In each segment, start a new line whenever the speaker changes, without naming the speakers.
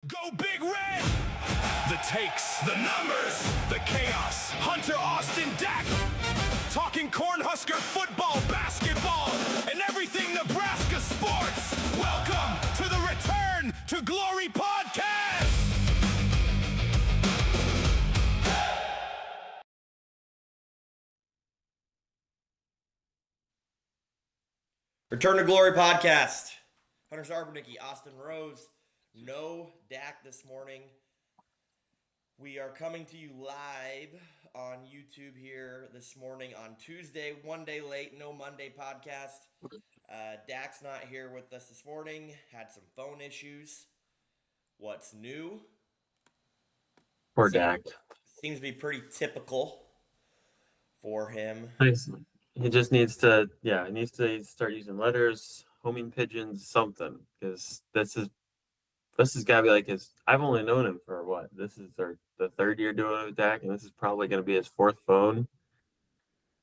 Go Big Red! The takes, the numbers, the chaos. Hunter, Austin, Dak. Talking Cornhusker football, basketball, and everything Nebraska sports. Welcome to the Return to Glory podcast!
Return to Glory podcast. Hunter Sarbernicki, Austin Rose. No Dak this morning. We are coming to you live on YouTube here this morning on Tuesday, one day late, no Monday podcast. Dak's not here with us this morning, had some phone issues. What's new?
Poor Dak.
Seems to be pretty typical for him.
He just needs to, he needs to start using letters, homing pigeons, something, because this has got to be like his. I've only known him for what? This is the third year doing it with Dak, and this is probably going to be his fourth phone.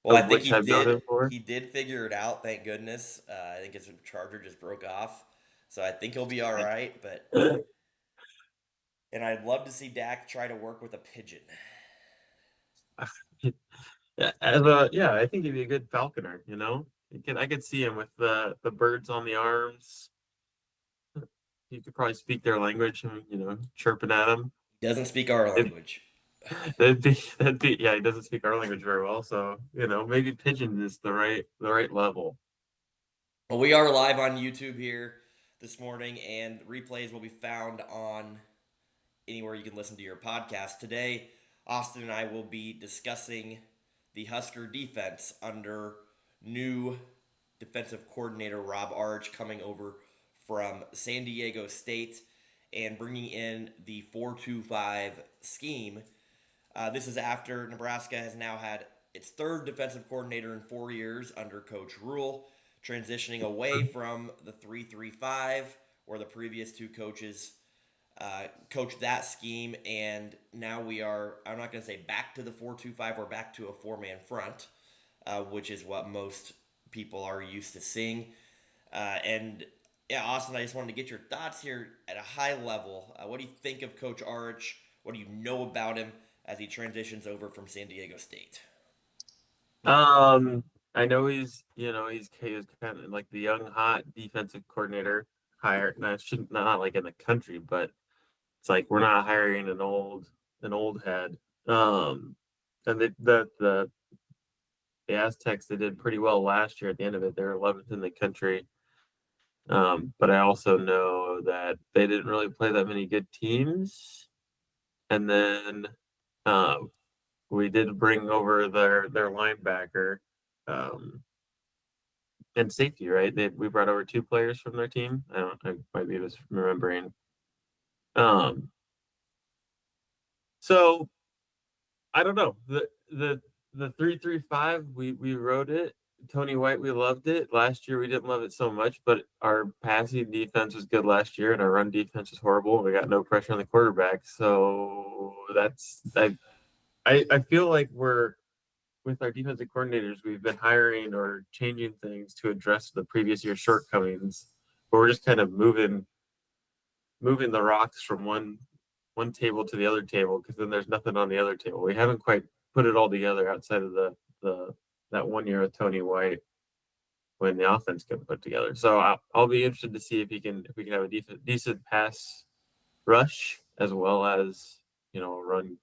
Well, I think
which I've known him for.
he did figure it out, thank goodness. I think his charger just broke off, so I think he'll be all right. But and I'd love to see Dak try to work with a pigeon.
I think he'd be a good falconer. You know, I could see him with the birds on the arms. You could probably speak their language, and chirping at them.
He doesn't speak our language.
That'd be yeah, he doesn't speak our language very well, so maybe pigeon is the right level.
Well, we are live on YouTube here this morning, and replays will be found on anywhere you can listen to your podcast. Today, Austin and I will be discussing the Husker defense under new defensive coordinator Rob Arch coming over from San Diego State and bringing in the 4-2-5 scheme. This is after Nebraska has now had its third defensive coordinator in 4 years under Coach Rule, transitioning away from the 3-3-5, where the previous two coaches coached that scheme, and now we are, I'm not going to say back to the 4-2-5, we're back to a four-man front, which is what most people are used to seeing. Austin, I just wanted to get your thoughts here at a high level. What do you think of Coach Arch? What do you know about him as he transitions over from San Diego State?
I know he's kind of like the young hot defensive coordinator hired. Not like in the country, but it's like we're not hiring an old head. And the Aztecs, they did pretty well last year. At the end of it, they're 11th in the country. But I also know that they didn't really play that many good teams. And then we did bring over their linebacker and safety, right? We brought over two players from their team. I might be misremembering. So I don't know. The 3-3-5, we wrote it. Tony White, we loved it. Last year we didn't love it so much, but our passing defense was good last year and our run defense was horrible. We got no pressure on the quarterback. So I feel like we're, with our defensive coordinators, we've been hiring or changing things to address the previous year's shortcomings, but we're just kind of moving the rocks from one table to the other table, because then there's nothing on the other table. We haven't quite put it all together outside of that 1 year with Tony White when the offense got put together. So I'll be interested to see if we can have a decent pass rush as well as a run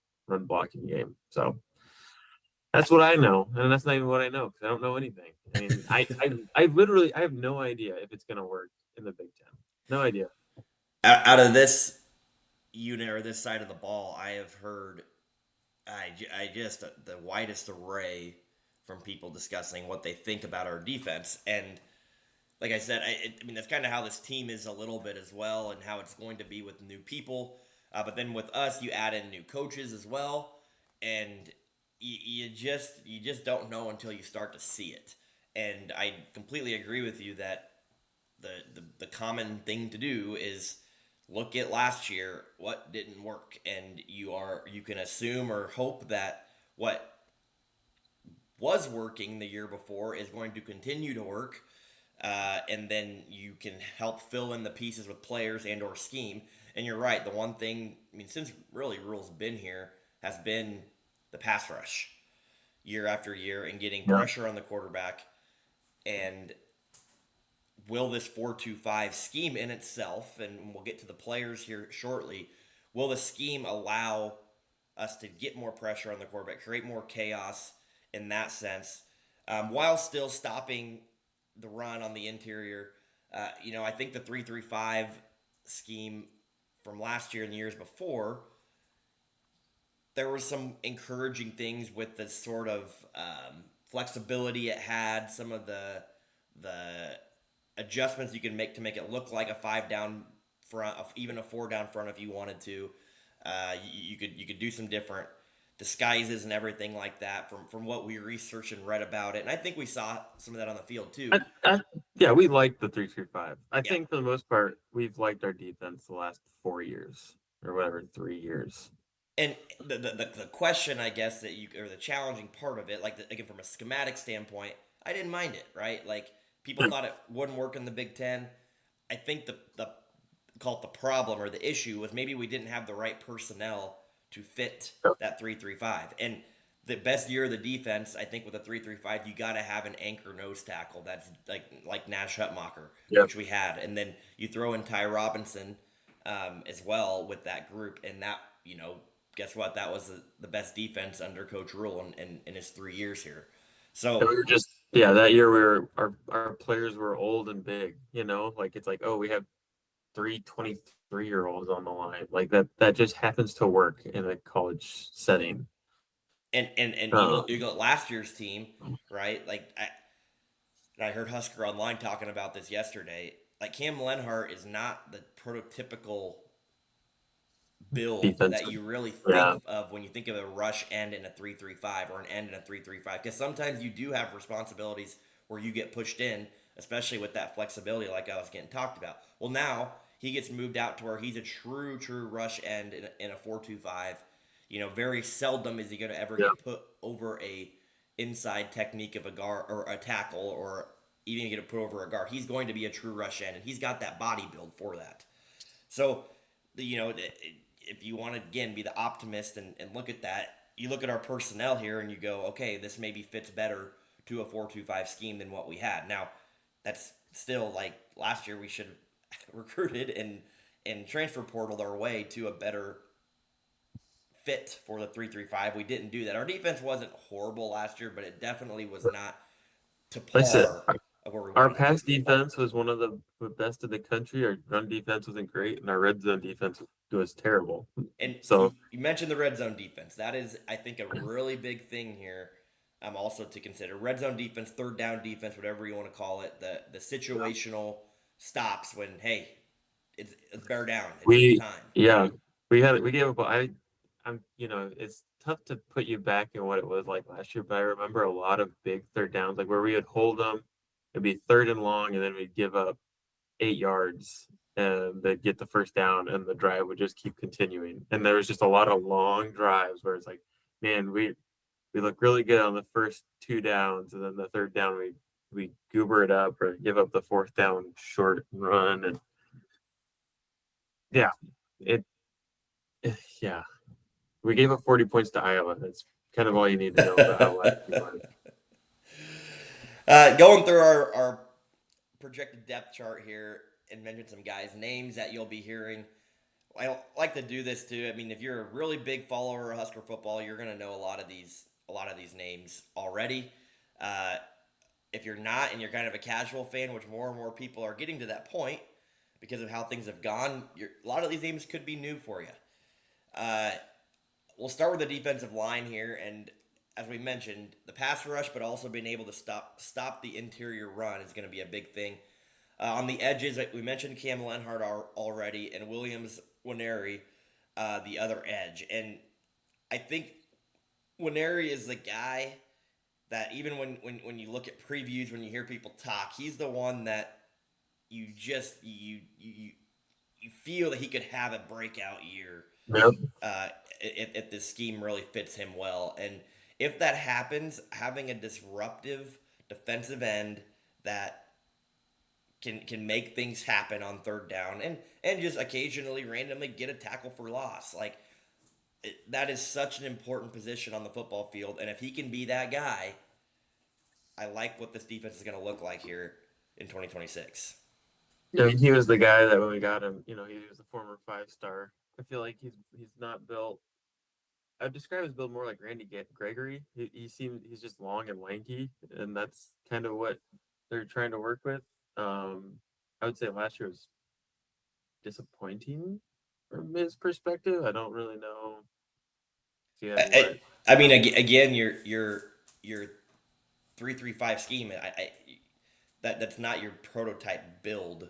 blocking game. So that's what I know, and that's not even what I know, because I don't know anything. I mean, I literally have no idea if it's going to work in the Big Ten. No idea.
Out of this unit or this side of the ball, I have heard the widest array from people discussing what they think about our defense. And like I said, I mean, that's kind of how this team is a little bit as well, and how it's going to be with new people. But then with us, you add in new coaches as well, and you just don't know until you start to see it. And I completely agree with you that the common thing to do is look at last year, what didn't work, and you can assume or hope that what was working the year before is going to continue to work, and then you can help fill in the pieces with players and or scheme. And you're right. The one thing, I mean, since really Rule's been here, has been the pass rush year after year and getting
Yeah.
pressure on the quarterback. And will this 4-2-5 scheme in itself, and we'll get to the players here shortly, will the scheme allow us to get more pressure on the quarterback, create more chaos in that sense, while still stopping the run on the interior? I think the 3-3-5 scheme from last year and the years before, there were some encouraging things with the sort of flexibility it had, some of the adjustments you can make to make it look like a 5 down front, even a 4 down front if you wanted to. You could do some different disguises and everything like that from what we researched and read about it, and I think we saw some of that on the field too.
Yeah, we like the 3-3-5. I
Yeah.
think for the most part, we've liked our defense the last 4 years or whatever, 3 years.
And the question, I guess, or the challenging part of it, like again from a schematic standpoint, I didn't mind it, right? Like people thought it wouldn't work in the Big Ten. I think the call it the problem or the issue was maybe we didn't have the right personnel to fit that 3-3-5. And the best year of the defense, I think, with a 3-3-5, you got to have an anchor nose tackle that's like Nash Hutmacher,
Yep.
which we had, and then you throw in Ty Robinson as well with that group, and that guess what? That was the best defense under Coach Rule in his 3 years here. So
And we were just that year our players were old and big, like it's like, oh, we have 3 23-year-olds on the line. Like that just happens to work in a college setting.
and you go last year's team, right? Like I heard Husker Online talking about this yesterday. Like Cam Lenhart is not the prototypical build
Defense.
that you really think
Yeah.
of when you think of a rush end in a 3-3-5 or an end in a 3-3-5, because sometimes you do have responsibilities where you get pushed in, especially with that flexibility like I was getting talked about. Well, now he gets moved out to where he's a true rush end in a 4-2-5. Very seldom is he going to ever
Yeah.
get put over a inside technique of a guard or a tackle, or even get put over a guard. He's going to be a true rush end, and he's got that body build for that. So, if you want to, again, be the optimist and look at that, you look at our personnel here and you go, okay, this maybe fits better to a 4-2-5 scheme than what we had. Now, that's still like last year we should have recruited and transfer portaled our way to a better fit for the 3-3-5. We didn't do that. Our defense wasn't horrible last year, but it definitely was not to
Like I said,
par of where we
our
wanted to
pass
be.
defense was one of the best in the country. Our run defense wasn't great, and our red zone defense was terrible.
And
So
you mentioned the red zone defense. That is, I think, a really big thing here. Also to consider red zone defense, third down defense, whatever you want to call it. The situational stops when it's bear down. It's time.
we gave up. It's tough to put you back in what it was like last year, but I remember a lot of big third downs, like where we would hold them, it'd be third and long, and then we'd give up 8 yards, and they'd get the first down, and the drive would just keep continuing. And there was just a lot of long drives where it's like, man, we look really good on the first 2 downs, and then the third down we goober it up or give up the fourth down short run, and yeah, it yeah. We gave up 40 points to Iowa. That's kind of all you need to know about how last year was.
Going through our projected depth chart here and mention some guys' names that you'll be hearing. I like to do this too. I mean, if you're a really big follower of Husker football, you're going to know a lot of these names already. If you're not and you're kind of a casual fan, which more and more people are getting to that point because of how things have gone, a lot of these names could be new for you. We'll start with the defensive line here, and as we mentioned, the pass rush, but also being able to stop the interior run is going to be a big thing. On the edges, we mentioned Cam Lenhart already, and Williams Winery, the other edge. And I think Winery is the guy that even when you look at previews, when you hear people talk, he's the one that you feel that he could have a breakout year.
Yep.
If this scheme really fits him well. And if that happens, having a disruptive defensive end that can make things happen on third down and just occasionally randomly get a tackle for loss. Like that is such an important position on the football field, and if he can be that guy, I like what this defense is going to look like here in 2026.
He was the guy that when we got him, he was a former 5-star. I feel like he's not built. I'd describe his build more like Randy Gregory. He's just long and lanky, and that's kind of what they're trying to work with. I would say last year was disappointing from his perspective. I don't really know if he had what.
I mean, again, your 3-3-5 scheme. That's not your prototype build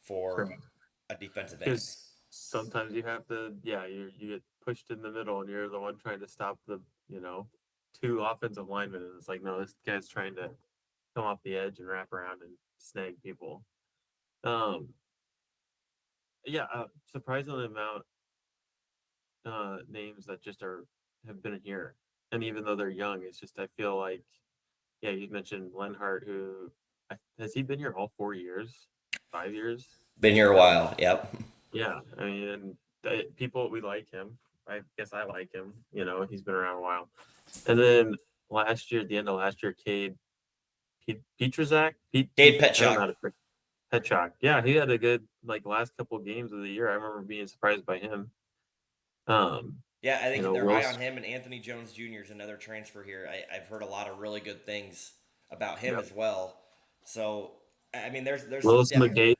for
Correct.
a defensive end.
Because sometimes you have to, yeah, you get pushed in the middle, and you're the one trying to stop the, two offensive linemen, and it's like, no, this guy's trying to come off the edge and wrap around and snag people. Um, yeah, surprisingly amount names that just have been here, and even though they're young, it's just I feel like, yeah, you mentioned Lenhart, who has he been here all 4 years, 5 years?
Been here a
I don't.
while. Yep.
Yeah, I mean, people we like him. I guess I like him. He's been around a while. And then last year, at the end of last year, Petrozak,
Cade
I don't know
Petchak.
how to Petchak. Yeah, he had a good last couple games of the year. I remember being surprised by him. Um,
Yeah, I think they're
Will.
high on him, and Anthony Jones Jr. is another transfer here. I've heard a lot of really good things about him
Yep.
as well. So, I mean, there's
Willis
yeah,
McGay,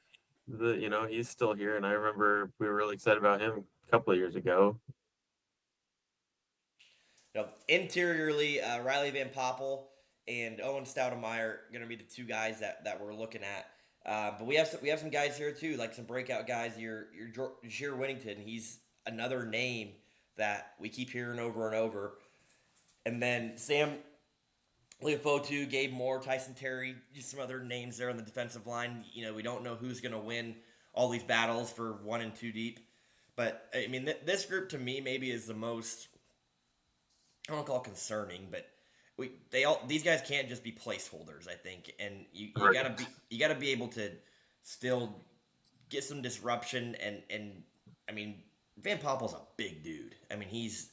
he's still here, and I remember we were really excited about him a couple of years ago.
interiorly, Riley Van Poppel and Owen Stoudemire going to be the two guys that we're looking at. But we have some guys here too, like some breakout guys. Your Jere Winnington, he's another name that we keep hearing over and over. And then Sam Leofotu, Gabe Moore, Tyson Terry, just some other names there on the defensive line. We don't know who's going to win all these battles for 1 and 2 deep. But I mean, this group to me maybe is the most, I don't call it concerning, but these guys can't just be placeholders. I think, and you
Right.
gotta be able to still get some disruption and I mean Van Poppel's a big dude. I mean he's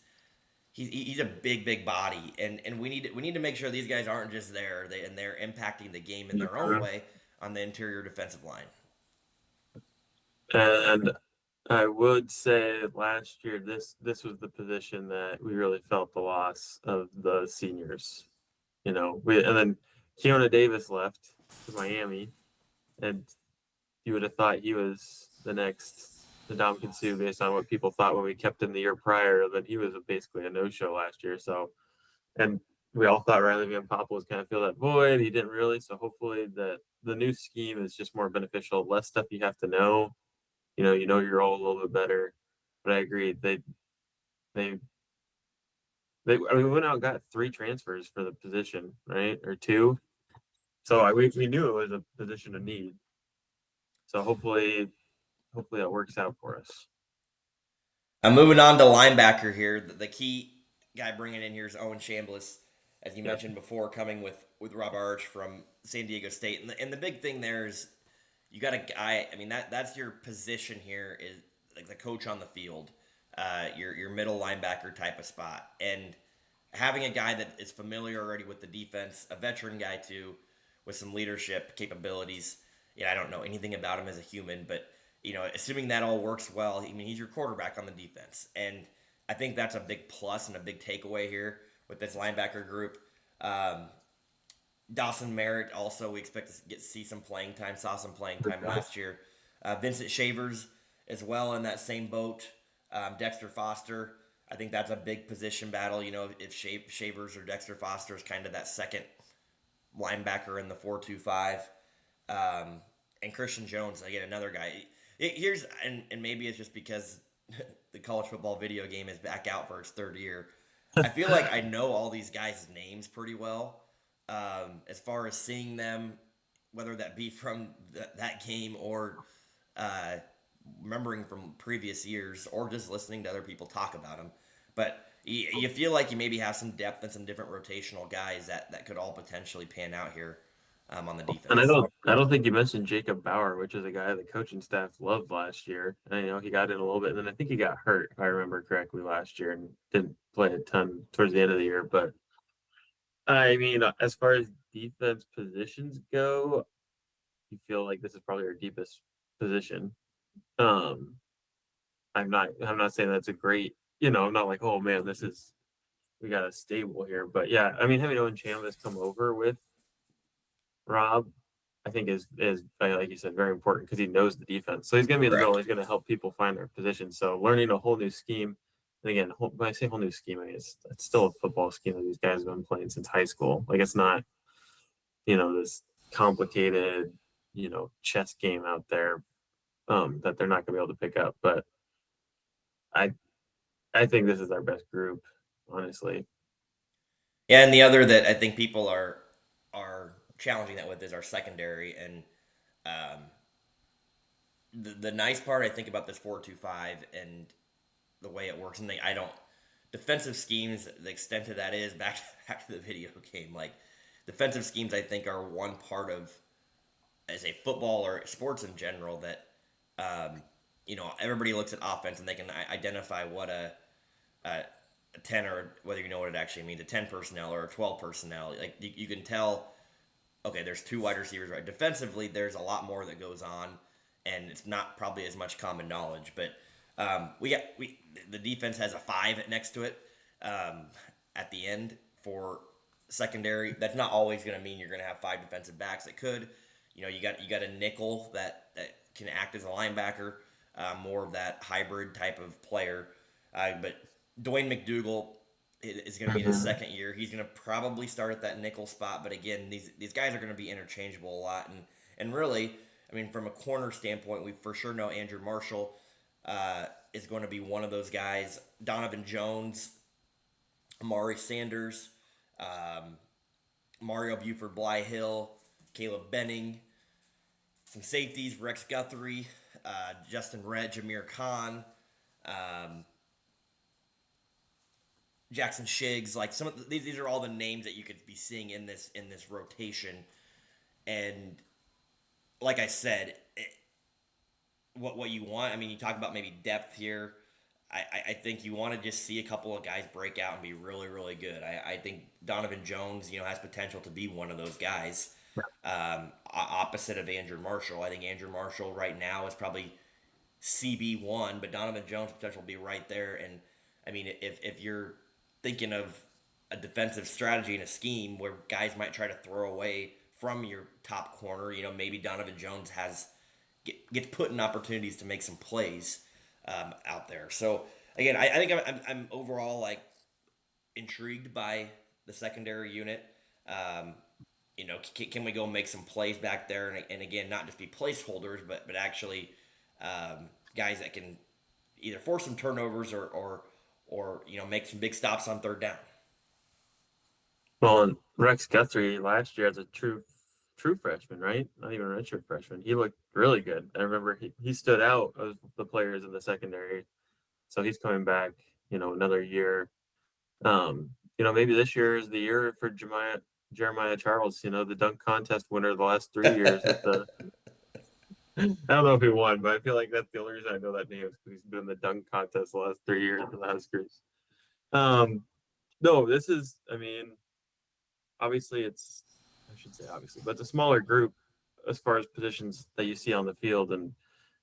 a big body, and we need to make sure these guys aren't just there. They're impacting the game in their own way on the interior defensive line.
And I would say last year this was the position that we really felt the loss of the seniors. And then Keona Davis left to Miami, and you would have thought he was the next Ndamukong Suh based on what people thought when we kept him the year prior, that he was basically a no-show last year. So, and we all thought Riley Van Poppel was kind of fill that void. He didn't really. So hopefully the new scheme is just more beneficial. Less stuff you have to know. You know your role a little bit better. But I agree. They I mean, we went out and got 3 transfers for the position, right? Or 2. So we knew it was a position of need. So hopefully that works out for us.
I'm moving on to linebacker here. The key guy bringing in here is Owen Chambliss, as you mentioned before, coming with Rob Arch from San Diego State. And the big thing there is you got a guy. I mean that's your position here is like the coach on the field, your middle linebacker type of spot, and having a guy that is familiar already with the defense, a veteran guy too, with some leadership capabilities. I don't know anything about him as a human, but assuming that all works well, I mean, he's your quarterback on the defense, and I think that's a big plus and a big takeaway here with this linebacker group. Dawson Merritt also, we expect to see some playing time. Saw some playing time last year. Vincent Shavers as well in that same boat. Dexter Foster. I think that's a big position battle. If Shavers or Dexter Foster is kind of that second linebacker in the 4-2-5. And Christian Jones, again, another guy. And maybe it's just because the college football video game is back out for its 3rd year. I feel like I know all these guys' names pretty well. As far as seeing them, whether that be from that game or remembering from previous years or just listening to other people talk about them. But you feel like you maybe have some depth and some different rotational guys that could all potentially pan out here on the
And I
defense.
don't think you mentioned Jacob Bauer, which is a guy the coaching staff loved last year. And, he got in a little bit, and then I think he got hurt, if I remember correctly, last year, and didn't play a ton towards the end of the year. But I mean, as far as defense positions go, you feel like this is probably our deepest position. Um, I'm not saying that's a great, I'm not like, oh man, we got a stable here. But yeah, I mean, having Owen Chambliss come over with Rob, I think is like you said, very important because he knows the defense. So he's going to be in the middle.
Correct.
He's going to help people find their position. So learning a whole new scheme, and again, when I say whole new scheme, I mean it's still a football scheme that these guys have been playing since high school. Like it's not this complicated chess game out there that they're not going to be able to pick up. But I I think this is our best group, honestly.
Yeah, and the other that I think people are challenging that with is our secondary, and um, the nice part I think about this 4-2-5 and the way it works, and I don't defensive schemes. The extent of that is back to the video game. Like defensive schemes, I think are one part of as a football or sports in general that everybody looks at offense and they can identify what a 10 or whether you know what it actually means, a 10 personnel or a 12 personnel. Like you can tell, okay, there's two wide receivers, right? Defensively, there's a lot more that goes on, and it's not probably as much common knowledge. But the defense has a 5 next to it um, at the end for secondary. That's not always going to mean you're going to have 5 defensive backs. It could, you got a nickel that can act as a linebacker, more of that hybrid type of player. But Dwayne McDougal is going to be in his
Mhm.
second year. He's going to probably start at that nickel spot, but again, these guys are going to be interchangeable a lot, and really, I mean, from a corner standpoint, we for sure know Andrew Marshall is going to be one of those guys. Donovan Jones, Amari Sanders, um, Mario Buford, Bly Hill, Caleb Benning, some safeties, Rex Guthrie, Justin Redd, Jameer Khan. Um, Jackson Shiggs, like some of these are all the names that you could be seeing in this rotation. And like I said, what you want. I mean, you talk about maybe depth here. I think you want to just see a couple of guys break out and be really really good. I think Donovan Jones has potential to be one of those guys. Opposite of Andrew Marshall, I think Andrew Marshall right now is probably CB1, but Donovan Jones potential will be right there. And I mean, if you're thinking of a defensive strategy and a scheme where guys might try to throw away from your top corner, maybe Donovan Jones gets put in opportunities to make some plays out there. So again, I think I'm overall like intrigued by the secondary unit. Um, can we go make some plays back there? And again, not just be placeholders, but actually guys that can either force some turnovers or make some big stops on third down.
Well, and Rex Guthrie last year as a true freshman, right? Not even a redshirt freshman. He looked really good. I remember he stood out of the players in the secondary. So he's coming back, another year. Maybe this year is the year for Jeremiah Charles, the dunk contest winner the last 3 years at the I don't know if he won, but I feel like that's the only reason I know that name is because he's been in the dunk contest the last 3 years for the Huskers. Um, no, this is, I mean, obviously I should say obviously, but it's a smaller group as far as positions that you see on the field. And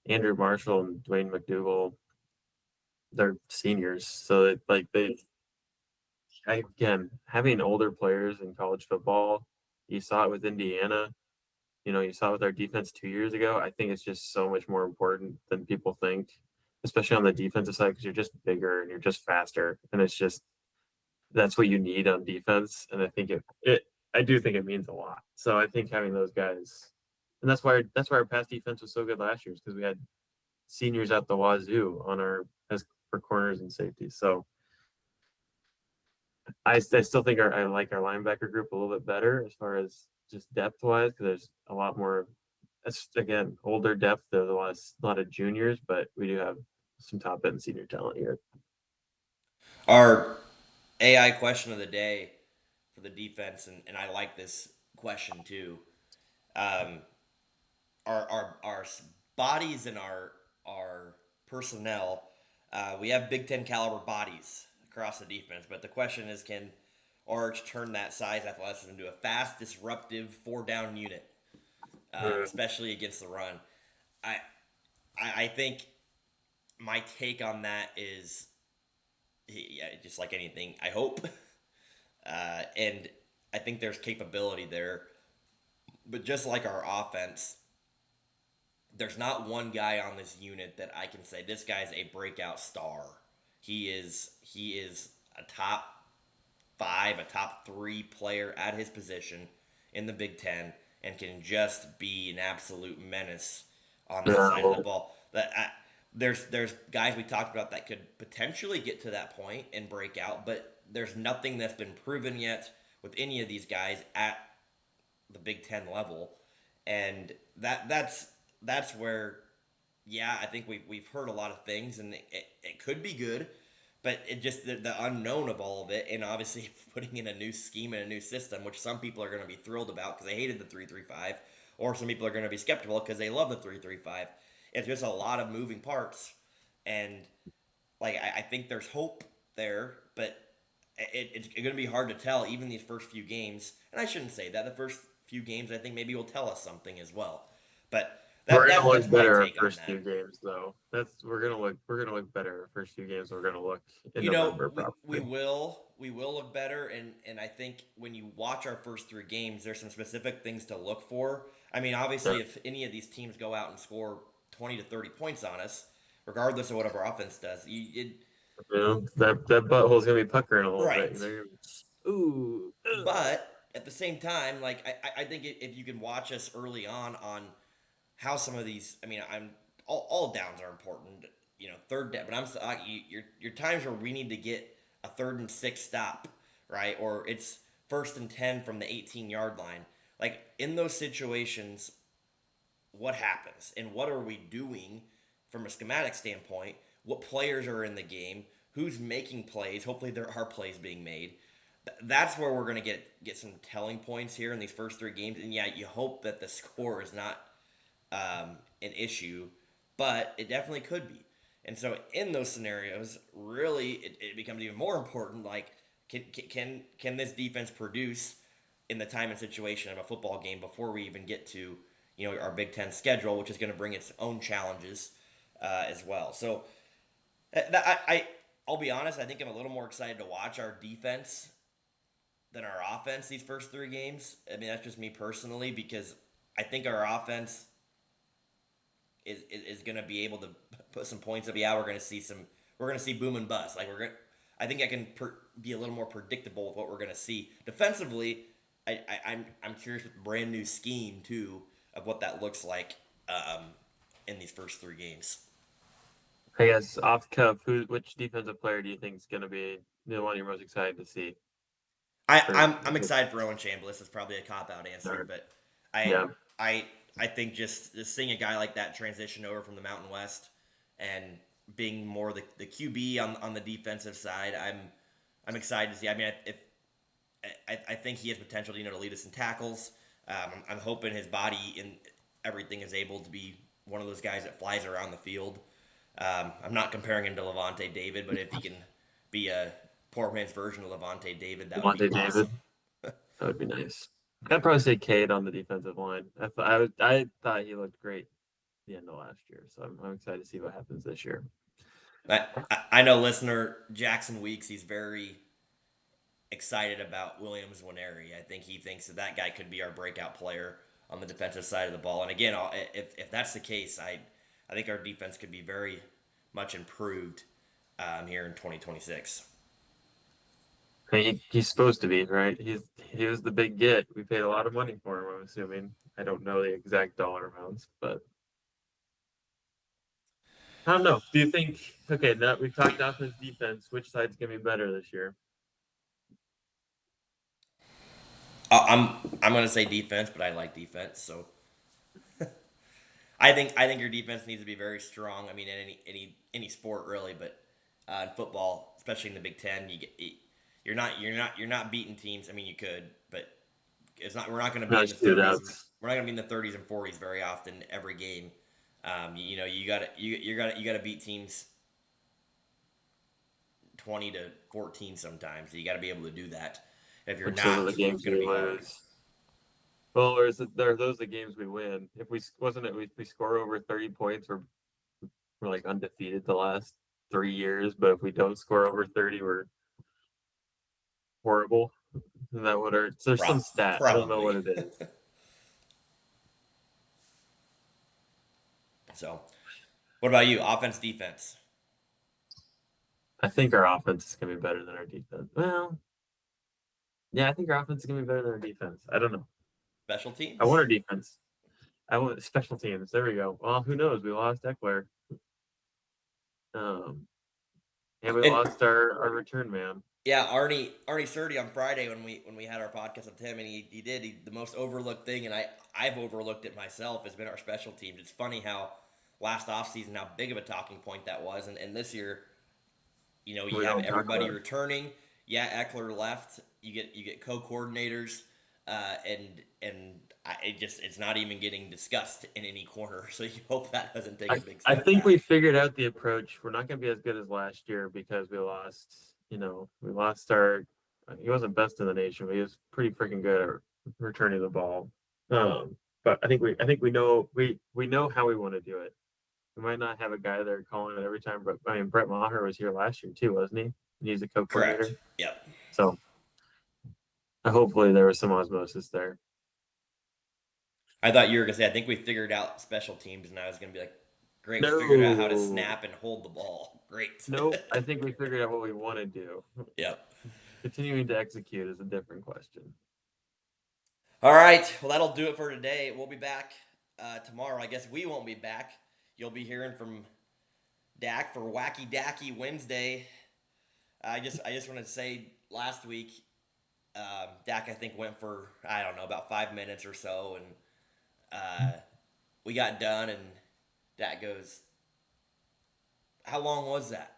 Andrew Marshall and Dwayne McDougal, they're seniors. So again, having older players in college football, you saw it with Indiana. You saw it with our defense 2 years ago. I think it's just so much more important than people think, especially on the defensive side, because you're just bigger and you're just faster. And it's just, that's what you need on defense. And I think I do think it means a lot. So I think having those guys, and that's why our pass defense was so good last year, is because we had seniors at the wazoo as for corners and safeties. So I still think I like our linebacker group a little bit better as far as just depth wise, because there's a lot more. That's again older depth. There's a lot of juniors, but we do have some top end senior talent here.
Our AI question of the day for the defense, and I like this question too, um, our bodies and our personnel, we have Big Ten caliber bodies across the defense. But the question is, can Orange turn that size athleticism into a fast, disruptive four down unit,
Yeah.
especially against the run? I I think my take on that is, yeah, just like anything, I hope, and I think there's capability there. But just like our offense, there's not one guy on this unit that I can say this guy's a breakout star. He is a top five, a top three player at his position in the Big Ten, and can just be an absolute menace on that
Yeah,
side of the
well,
ball. There's guys we talked about that could potentially get to that point and break out, but there's nothing that's been proven yet with any of these guys at the Big Ten level, and that's where, yeah, I think we've heard a lot of things, and it could be good, but it just the unknown of all of it, and obviously putting in a new scheme and a new system, which some people are going to be thrilled about because they hated the 3-3-5, or some people are going to be skeptical because they love the 3-3-5. It's just a lot of moving parts, and like I think there's hope there, but it's going to be hard to tell even these first few games. And I shouldn't say that. The first few games, I think maybe will tell us something as well. But
we're gonna
that's
look
my
better our
take on
first
that.
few games, though. We're gonna look better our first few games. We're gonna look in
You know,
November
we
probably.
will look better, and I think when you watch our first three games, there's some specific things to look for. I mean,
Yeah.
obviously, if any of these teams go out and score 20 to 30 points on us, regardless of what our offense does,
You know, that butthole's gonna be puckering a little bit.
right.
They're gonna be, ooh, ugh.
But at the same time, like I think if you can watch us early on how some of these, I mean, I'm all downs are important, third down, but your times where we need to get a 3rd and 6 stop, right, or it's 1st and 10 from the 18-yard line. Like in those situations, what happens and what are we doing from a schematic standpoint? What players are in the game? Who's making plays? Hopefully, there are plays being made. That's where we're going to get some telling points here in these first three games. And yeah, you hope that the score is not an issue, but it definitely could be. And so in those scenarios, really, it becomes even more important. Like, can this defense produce in the time and situation of a football game before we even get to our Big Ten schedule, which is going to bring its own challenges as well. So I'll be honest, I think I'm a little more excited to watch our defense than our offense these first three games. I mean, that's just me personally because I think our offense is going to be able to put some points up. Yeah, we're going to see boom and bust. Like I think I can be a little more predictable with what we're going to see defensively. I'm curious with the brand new scheme too of what that looks like in these first three games.
I guess off the cuff, which defensive player do you think is gonna be the one you're most excited to see? For
I'm excited for Owen Chambliss. It's probably a cop out answer, but I
yeah,
I I think just seeing a guy like that transition over from the Mountain West and being more the QB on the defensive side, I'm excited to see. I mean, if I think he has potential to lead us in tackles. I'm hoping his body and everything is able to be one of those guys that flies around the field. I'm not comparing him to Levante David, but if he can be a poor man's version of Levante David, that would be
Devontae
awesome.
David, that would be nice. I'd probably say Cade on the defensive line. I thought he looked great the end of last year, so I'm excited to see what happens this year.
I know listener Jackson Weeks, he's very excited about Williams Winery. I think he thinks that guy could be our breakout player on the defensive side of the ball. And again, if that's the case, I think our defense could be very much improved here in 2026.
I mean, he's supposed to be, right? He was the big get. We paid a lot of money for him, I'm assuming. I don't know the exact dollar amounts, but I don't know. Do you think okay, now we've talked offense defense, which side's gonna be better this year?
I'm gonna say defense, but I like defense, so I think your defense needs to be very strong. I mean, in any sport really, but in football, especially in the Big Ten, you're not beating teams. I mean, you could, but We're not going to be
No
in the 30s.
shootouts.
We're not going to be in the 30s and 40s very often every game. You got to you got to beat teams 20 to 14 sometimes. You got to be able to do that. If you're
Which those are the
not, it's
games
going
we
to be hard.
lose. Well, or is it, are those the games we win? If we wasn't it, if we score over 30 points, we're like undefeated the last 3 years. But if we don't score over 30, we're horrible. Isn't that what our? There's some stat. I don't know what
Probably.
it is.
So, what about you? Offense, defense,
I think our offense is gonna be better than our defense. Well, yeah, I think our offense is gonna be better than our defense. I don't know.
special
I want
teams.
our defense. I want special teams. There we go. Well, who knows? We lost Eckler. Um, and we
And
lost our return man.
yeah, Arnie Surdy on Friday when we had our podcast with him, and he did the most overlooked thing, and I've overlooked it myself, has been our special teams. It's funny how last offseason how big of a talking point that was, and this year, you
We
have
don't talk
everybody
about it.
returning. Yeah, Eckler left. You get co-coordinators, it's not even getting discussed in any corner. So you hope that doesn't take a big
I
step
think
back.
we figured out the approach. We're not going to be as good as last year because we lost. We lost our. He wasn't best in the nation, but he was pretty freaking good at returning the ball. But I think we know how we want to do it. We might not have a guy there calling it every time, but I mean Brett Maher was here last year too, wasn't he? And he's a
Correct.
co-coordinator.
Yep.
So hopefully there was some osmosis there.
I thought you were gonna say I think we figured out special teams, and I was gonna be like, great, we figured out how to
No,
snap and hold the ball. Great.
nope. I think we figured out what we want to do.
Yep.
Continuing to execute is a different question.
All right. Well, that'll do it for today. We'll be back tomorrow. I guess we won't be back. You'll be hearing from Dak for Wacky Dacky Wednesday. I just wanted to say last week, Dak I think went for I don't know about 5 minutes or so, and we got done, and Dak goes, "How long was that?"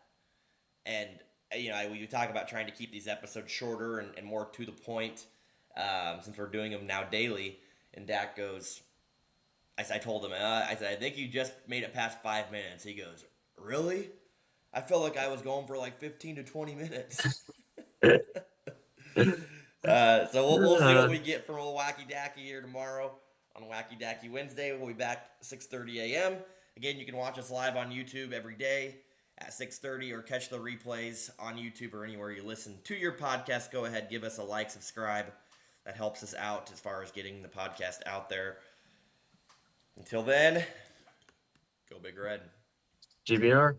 And we talk about trying to keep these episodes shorter and more to the point, since we're doing them now daily. And Dak goes, I told him, I said, I think you just made it past 5 minutes. He goes, really? I felt like I was going for like 15 to 20 minutes. So we'll see what we get from old Wacky Dacky here tomorrow on Wacky Dacky Wednesday. We'll be back 6:30 a.m. Again, you can watch us live on YouTube every day at 6:30 or catch the replays on YouTube or anywhere you listen to your podcast. Go ahead, give us a like, subscribe. That helps us out as far as getting the podcast out there. Until then, go Big Red.
GBR.